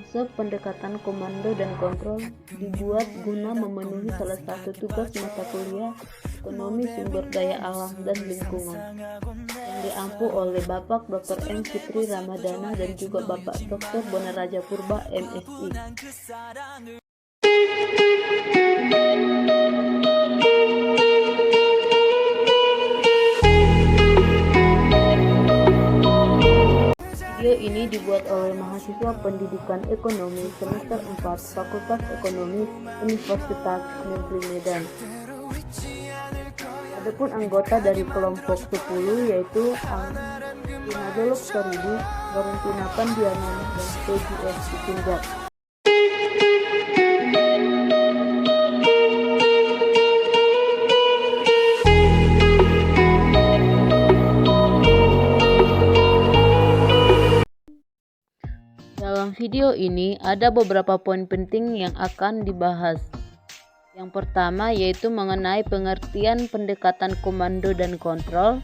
Konsep pendekatan komando dan kontrol dibuat guna memenuhi salah satu tugas mata kuliah Ekonomi Sumber Daya Alam dan Lingkungan yang diampu oleh Bapak Dr. M. Fitri Ramadana dan juga Bapak Dr. Bonaraja Purba, MSI. Video ini dibuat oleh mahasiswa pendidikan ekonomi semester 4 Fakultas Ekonomi Universitas Negeri Medan. Adapun anggota dari kelompok 10 yaitu Dinadolok Toribu, Baruntinapan Dianana, dan PGS Sitinjak. Dalam video ini ada beberapa poin penting yang akan dibahas. Yang pertama yaitu mengenai pengertian pendekatan komando dan kontrol.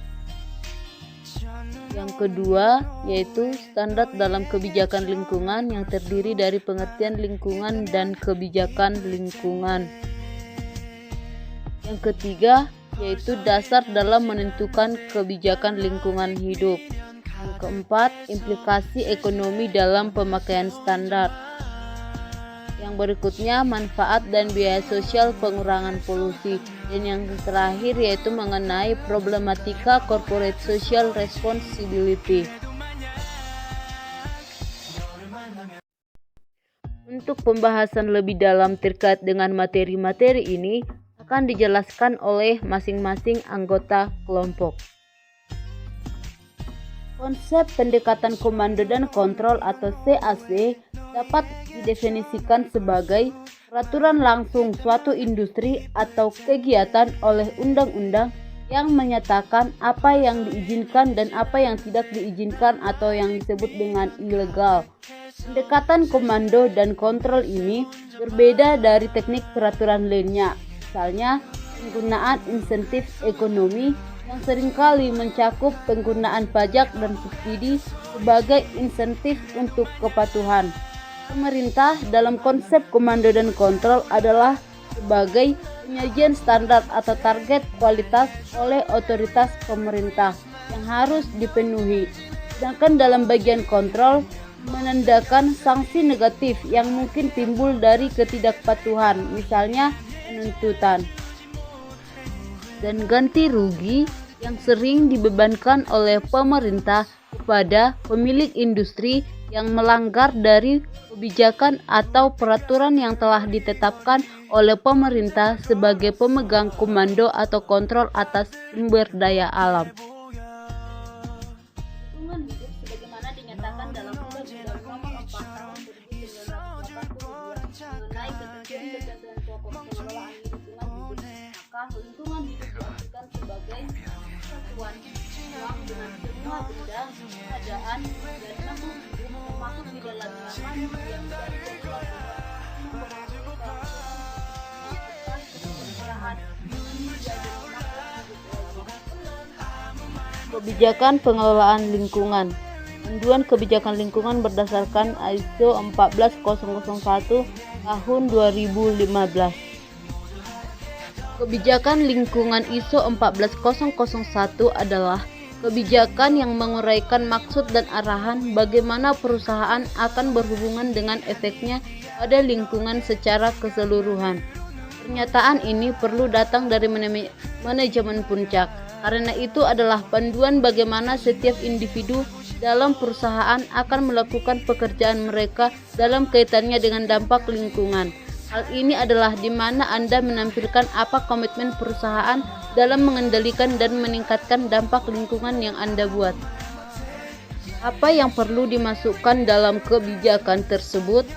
Yang kedua yaitu standar dalam kebijakan lingkungan yang terdiri dari pengertian lingkungan dan kebijakan lingkungan. Yang ketiga yaitu dasar dalam menentukan kebijakan lingkungan hidup. Yang keempat, implikasi ekonomi dalam pemakaian standar. Yang berikutnya, manfaat dan biaya sosial pengurangan polusi. Dan yang terakhir yaitu mengenai problematika corporate social responsibility. Untuk pembahasan lebih dalam terkait dengan materi-materi ini akan dijelaskan oleh masing-masing anggota kelompok. Konsep pendekatan komando dan kontrol atau CAC dapat didefinisikan sebagai peraturan langsung suatu industri atau kegiatan oleh undang-undang yang menyatakan apa yang diizinkan dan apa yang tidak diizinkan atau yang disebut dengan ilegal. Pendekatan komando dan kontrol ini berbeda dari teknik peraturan lainnya, misalnya penggunaan insentif ekonomi yang seringkali mencakup penggunaan pajak dan subsidi sebagai insentif untuk kepatuhan. Pemerintah dalam konsep komando dan kontrol adalah sebagai penyajian standar atau target kualitas oleh otoritas pemerintah yang harus dipenuhi. Sedangkan dalam bagian kontrol menandakan sanksi negatif yang mungkin timbul dari ketidakpatuhan, misalnya penuntutan dan ganti rugi yang sering dibebankan oleh pemerintah kepada pemilik industri yang melanggar dari kebijakan atau peraturan yang telah ditetapkan oleh pemerintah sebagai pemegang komando atau kontrol atas sumber daya alam. Lingkungan hidup sebagaimana dinyatakan dalam Undang-Undang Nomor 4 Tahun 1982 mengenai ketentuan berdasarkan pokok pengelolaan lingkungan hidup, maka lingkungan hidup diartikan sebagai kesatuan ruang dengan semua benda, keadaan, dan makhluk hidup termasuk di dalamnya manusia yang menjadi kebijakan pengelolaan lingkungan. Panduan kebijakan lingkungan berdasarkan ISO 14001 tahun 2015. Kebijakan lingkungan ISO 14001 adalah kebijakan yang menguraikan maksud dan arahan bagaimana perusahaan akan berhubungan dengan efeknya pada lingkungan secara keseluruhan. Pernyataan ini perlu datang dari manajemen puncak, karena itu adalah panduan bagaimana setiap individu dalam perusahaan akan melakukan pekerjaan mereka dalam kaitannya dengan dampak lingkungan. Hal ini adalah di mana Anda menampilkan apa komitmen perusahaan dalam mengendalikan dan meningkatkan dampak lingkungan yang Anda buat. Apa yang perlu dimasukkan dalam kebijakan tersebut?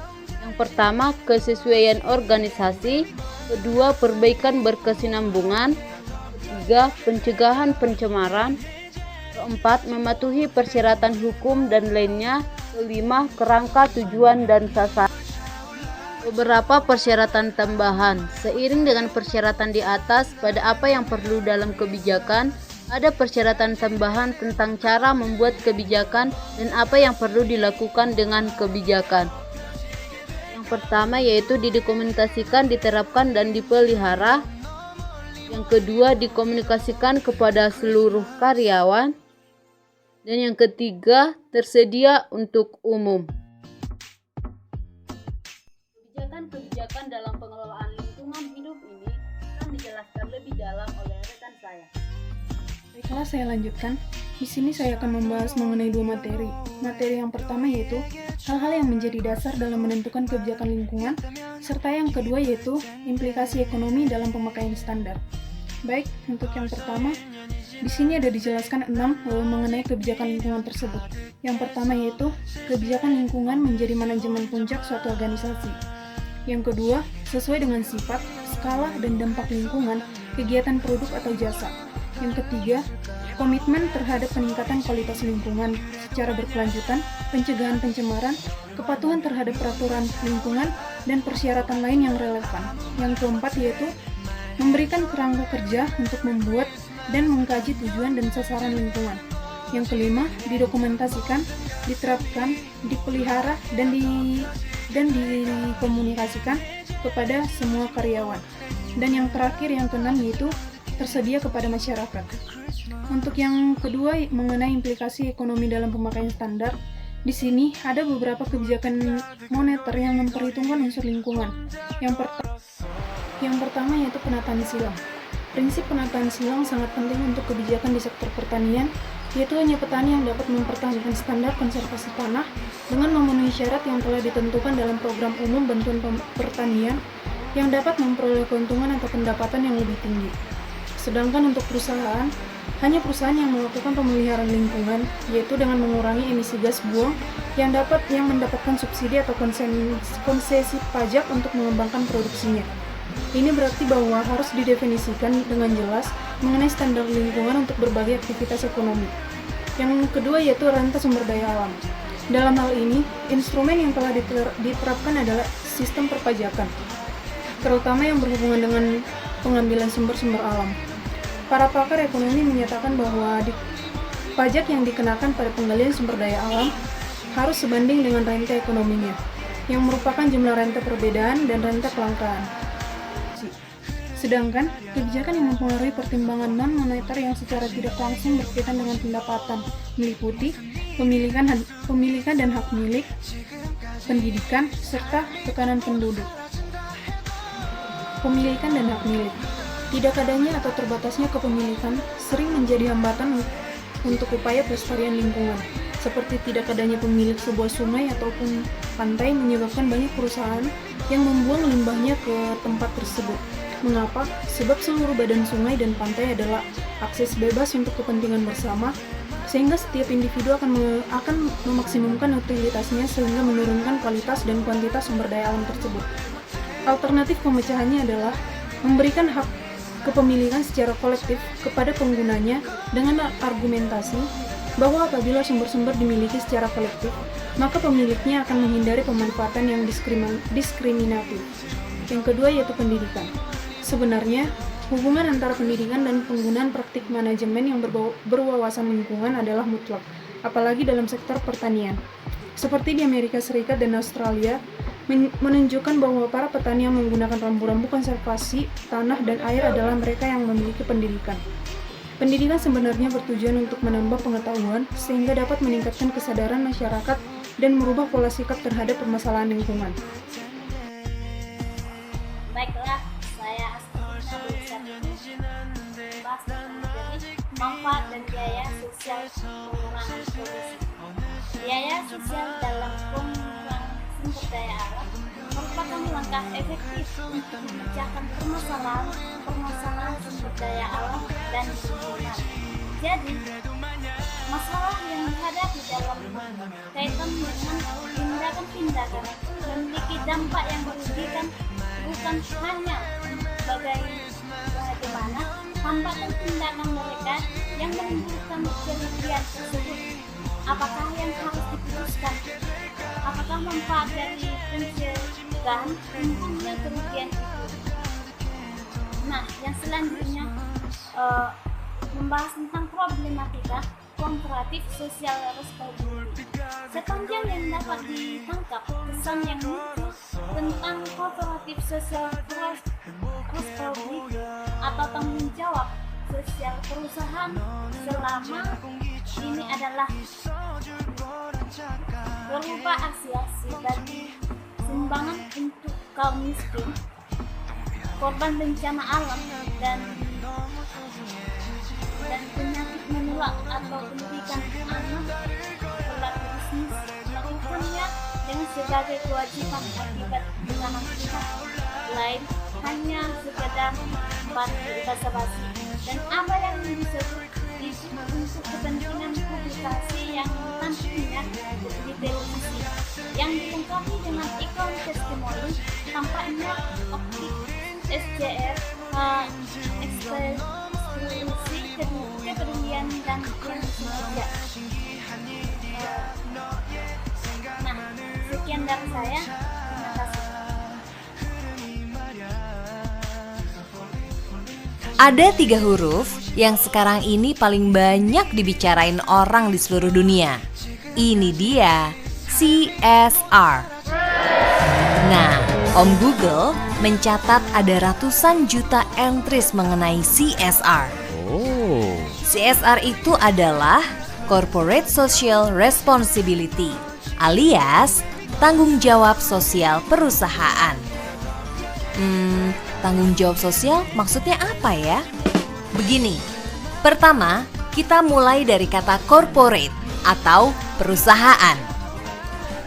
Yang pertama, kesesuaian organisasi. Kedua, perbaikan berkesinambungan. Ketiga, pencegahan pencemaran. Keempat, mematuhi persyaratan hukum dan lainnya. Kelima, kerangka tujuan dan sasaran. Beberapa persyaratan tambahan. Seiring dengan persyaratan di atas, pada apa yang perlu dalam kebijakan, ada persyaratan tambahan tentang cara membuat kebijakan dan apa yang perlu dilakukan dengan kebijakan. pertama yaitu didokumentasikan, diterapkan, dan dipelihara. Yang kedua, dikomunikasikan kepada seluruh karyawan. Dan yang ketiga, tersedia untuk umum. Kebijakan-kebijakan dalam pengelolaan lingkungan hidup ini akan dijelaskan lebih dalam oleh rekan saya. Baiklah, saya lanjutkan. Di sini saya akan membahas mengenai dua materi. Materi yang pertama yaitu hal-hal yang menjadi dasar dalam menentukan kebijakan lingkungan, serta yang kedua yaitu implikasi ekonomi dalam pemakaian standar. Baik, untuk yang pertama, di sini ada dijelaskan 6 mengenai kebijakan lingkungan tersebut. Yang pertama yaitu kebijakan lingkungan menjadi manajemen puncak suatu organisasi. Yang kedua, sesuai dengan sifat, skala, dan dampak lingkungan, kegiatan produk atau jasa. Yang ketiga, komitmen terhadap peningkatan kualitas lingkungan secara berkelanjutan, pencegahan pencemaran, kepatuhan terhadap peraturan lingkungan, dan persyaratan lain yang relevan. Yang keempat yaitu memberikan kerangka kerja untuk membuat dan mengkaji tujuan dan sasaran lingkungan. Yang kelima, didokumentasikan, diterapkan, dipelihara, dan dikomunikasikan kepada semua karyawan. Dan yang terakhir, yang keenam yaitu tersedia kepada masyarakat. Untuk yang kedua mengenai implikasi ekonomi dalam pemakaian standar, di sini ada beberapa kebijakan moneter yang memperhitungkan unsur lingkungan. Yang pertama yaitu penataan silang. Prinsip penataan silang sangat penting untuk kebijakan di sektor pertanian, yaitu hanya petani yang dapat mempertahankan standar konservasi tanah dengan memenuhi syarat yang telah ditentukan dalam program umum bantuan pertanian yang dapat memperoleh keuntungan atau pendapatan yang lebih tinggi. Sedangkan untuk perusahaan, hanya perusahaan yang melakukan pemeliharaan lingkungan, yaitu dengan mengurangi emisi gas buang yang mendapatkan subsidi atau konsesi pajak untuk mengembangkan produksinya. Ini berarti bahwa harus didefinisikan dengan jelas mengenai standar lingkungan untuk berbagai aktivitas ekonomi. Yang kedua yaitu rantai sumber daya alam. Dalam hal ini, instrumen yang telah diterapkan adalah sistem perpajakan, terutama yang berhubungan dengan pengambilan sumber-sumber alam. Para pakar ekonomi menyatakan bahwa pajak yang dikenakan pada penggalian sumber daya alam harus sebanding dengan rente ekonominya, yang merupakan jumlah rente perbedaan dan rente kelangkaan. Sedangkan, kebijakan yang mempengaruhi pertimbangan non-moneter yang secara tidak langsung berkaitan dengan pendapatan meliputi pemilikan dan hak milik, pendidikan, serta tekanan penduduk. Pemilikan dan hak milik. Tidak adanya atau terbatasnya kepemilikan sering menjadi hambatan untuk upaya pelestarian lingkungan, seperti tidak adanya pemilik sebuah sungai ataupun pantai menyebabkan banyak perusahaan yang membuang limbahnya ke tempat tersebut. Mengapa? Sebab seluruh badan sungai dan pantai adalah akses bebas untuk kepentingan bersama, sehingga setiap individu akan memaksimumkan utilitasnya sehingga menurunkan kualitas dan kuantitas sumber daya alam tersebut. Alternatif pemecahannya adalah memberikan hak kepemilikan secara kolektif kepada penggunanya dengan argumentasi bahwa apabila sumber-sumber dimiliki secara kolektif, maka pemiliknya akan menghindari pemanfaatan yang diskriminatif. Yang kedua yaitu pendidikan. Sebenarnya, hubungan antara pendidikan dan penggunaan praktik manajemen yang berwawasan lingkungan adalah mutlak, apalagi dalam sektor pertanian. Seperti di Amerika Serikat dan Australia, menunjukkan bahwa para petani yang menggunakan rambu-rambu konservasi tanah dan air adalah mereka yang memiliki pendidikan. Pendidikan sebenarnya bertujuan untuk menambah pengetahuan sehingga dapat meningkatkan kesadaran masyarakat dan merubah pola sikap terhadap permasalahan lingkungan. Baiklah, saya Astina bahas menjadi manfaat dan biaya sosial pengurangan polusi. Biaya sosial dalam pengurangan sumber daya alam merupakan langkah efektif untuk memecahkan permasalahan sumber daya alam dan lingkungan. Jadi, masalah yang dihadapi dalam kaitan dengan tindakan-tindakan memiliki dampak yang merugikan bukan hanya bagaimana hambatan tindakan mereka yang menimbulkan kerugian tersebut. Apakah yang harus diputuskan? Apakah manfaat dari pencegahan timbulnya kerugian itu? Nah, yang selanjutnya membahas tentang problematika komparatif sosial responsibility. Sepanjang yang dapat ditangkap, kesan yang muncul tentang kooperatif sosial responsibility atau tanggung jawab sosial perusahaan selama ini adalah berupa asiasi bagi sumbangan untuk kaum miskin, korban bencana alam dan penyakit menular atau pendidikan anak. Pelaku bisnis melakukannya dengan sebagai kewajiban akibat bencana pihak lain hanya sekedar bantu basa-basi, dan apa yang disebut itu untuk kepentingan publikasi yang nantinya di televisi yang dilengkapi dengan iklan testimoni. Tampaknya optik SJR ekspresi kepedulian dan yang sengaja. Nah, sekian dari saya. Terima kasih. Ada 3 huruf yang sekarang ini paling banyak dibicarain orang di seluruh dunia. Ini dia, CSR. Nah, Om Google mencatat ada ratusan juta entries mengenai CSR. CSR itu adalah Corporate Social Responsibility, alias tanggung jawab sosial perusahaan. Tanggung jawab sosial maksudnya apa ya? Begini, pertama kita mulai dari kata corporate atau perusahaan.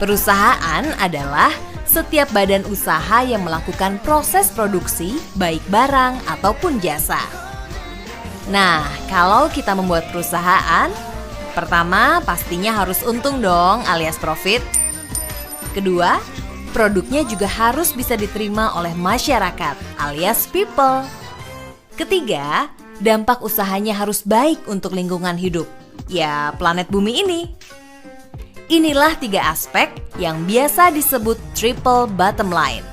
Perusahaan adalah setiap badan usaha yang melakukan proses produksi baik barang ataupun jasa. Nah, kalau kita membuat perusahaan, pertama pastinya harus untung dong alias profit. Kedua, produknya juga harus bisa diterima oleh masyarakat alias people. Ketiga, dampak usahanya harus baik untuk lingkungan hidup, ya planet bumi ini. Inilah 3 aspek yang biasa disebut triple bottom line.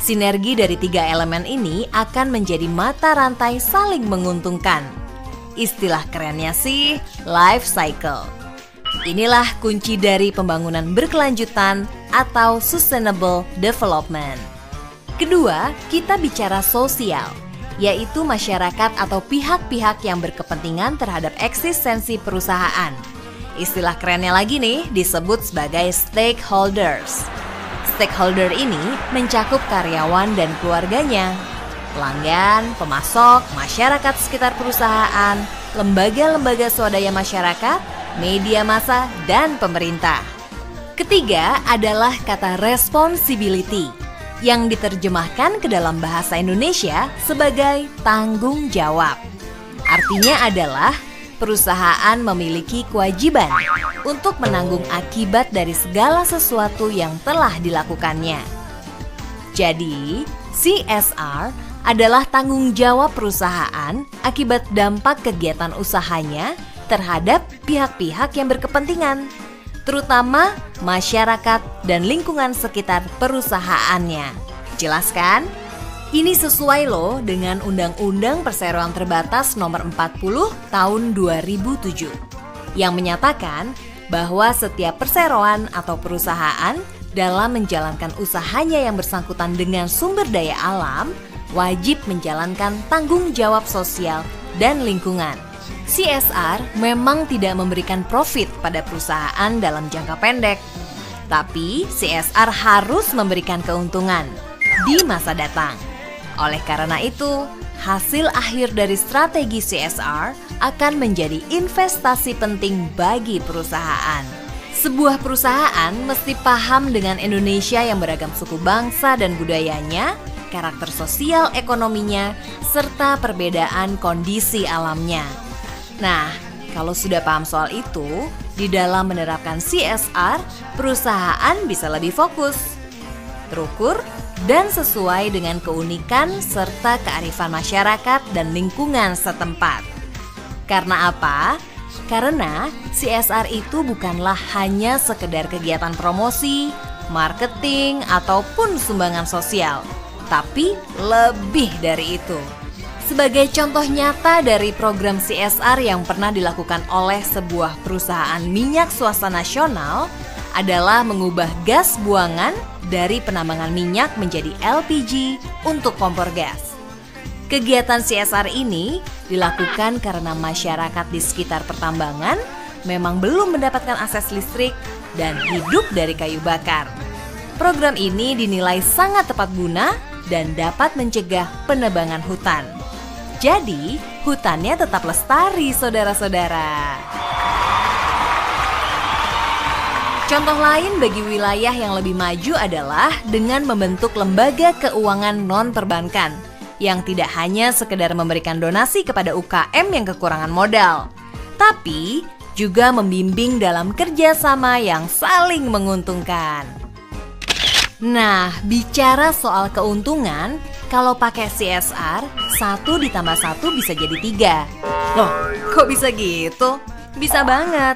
Sinergi dari 3 elemen ini akan menjadi mata rantai saling menguntungkan. Istilah kerennya sih life cycle. Inilah kunci dari pembangunan berkelanjutan atau sustainable development. Kedua, kita bicara sosial, yaitu masyarakat atau pihak-pihak yang berkepentingan terhadap eksistensi perusahaan. Istilah kerennya lagi nih disebut sebagai stakeholders. Stakeholder ini mencakup karyawan dan keluarganya, pelanggan, pemasok, masyarakat sekitar perusahaan, lembaga-lembaga swadaya masyarakat, media massa, dan pemerintah. Ketiga adalah kata responsibility yang diterjemahkan ke dalam bahasa Indonesia sebagai tanggung jawab. Artinya adalah perusahaan memiliki kewajiban untuk menanggung akibat dari segala sesuatu yang telah dilakukannya. Jadi, CSR adalah tanggung jawab perusahaan akibat dampak kegiatan usahanya terhadap pihak-pihak yang berkepentingan, terutama masyarakat dan lingkungan sekitar perusahaannya. Jelas kan? Ini sesuai loh dengan Undang-Undang Perseroan Terbatas Nomor 40 Tahun 2007 yang menyatakan bahwa setiap perseroan atau perusahaan dalam menjalankan usahanya yang bersangkutan dengan sumber daya alam wajib menjalankan tanggung jawab sosial dan lingkungan. CSR memang tidak memberikan profit pada perusahaan dalam jangka pendek, tapi CSR harus memberikan keuntungan di masa datang. Oleh karena itu, hasil akhir dari strategi CSR akan menjadi investasi penting bagi perusahaan. Sebuah perusahaan mesti paham dengan Indonesia yang beragam suku bangsa dan budayanya, karakter sosial ekonominya, serta perbedaan kondisi alamnya. Nah, kalau sudah paham soal itu, di dalam menerapkan CSR, perusahaan bisa lebih fokus, terukur, dan sesuai dengan keunikan serta kearifan masyarakat dan lingkungan setempat. Karena apa? Karena CSR itu bukanlah hanya sekedar kegiatan promosi, marketing, ataupun sumbangan sosial, tapi lebih dari itu. Sebagai contoh nyata dari program CSR yang pernah dilakukan oleh sebuah perusahaan minyak swasta nasional, adalah mengubah gas buangan dari penambangan minyak menjadi LPG untuk kompor gas. Kegiatan CSR ini dilakukan karena masyarakat di sekitar pertambangan memang belum mendapatkan akses listrik dan hidup dari kayu bakar. Program ini dinilai sangat tepat guna dan dapat mencegah penebangan hutan. Jadi, hutannya tetap lestari, saudara-saudara. Contoh lain bagi wilayah yang lebih maju adalah dengan membentuk lembaga keuangan non-perbankan yang tidak hanya sekedar memberikan donasi kepada UKM yang kekurangan modal, tapi juga membimbing dalam kerjasama yang saling menguntungkan. Nah, bicara soal keuntungan, kalau pakai CSR, 1 ditambah 1 bisa jadi 3. Loh, kok bisa gitu? Bisa banget.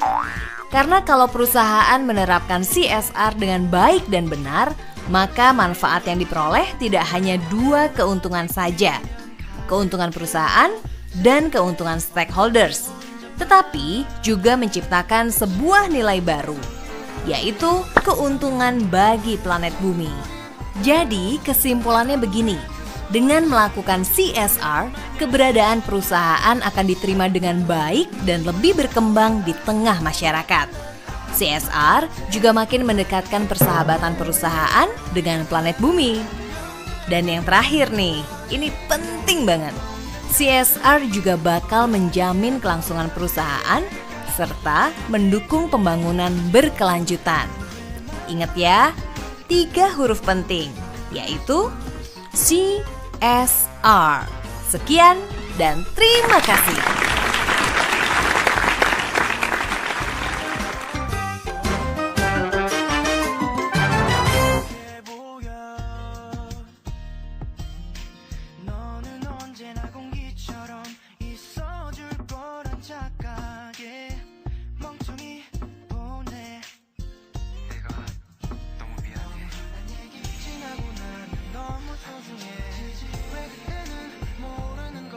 Karena kalau perusahaan menerapkan CSR dengan baik dan benar, maka manfaat yang diperoleh tidak hanya 2 keuntungan saja. Keuntungan perusahaan dan keuntungan stakeholders. Tetapi juga menciptakan sebuah nilai baru, yaitu keuntungan bagi planet bumi. Jadi kesimpulannya begini, dengan melakukan CSR, keberadaan perusahaan akan diterima dengan baik dan lebih berkembang di tengah masyarakat. CSR juga makin mendekatkan persahabatan perusahaan dengan planet bumi. Dan yang terakhir nih, ini penting banget. CSR juga bakal menjamin kelangsungan perusahaan serta mendukung pembangunan berkelanjutan. Ingat ya, 3 huruf penting, yaitu CSR. Sekian dan terima kasih.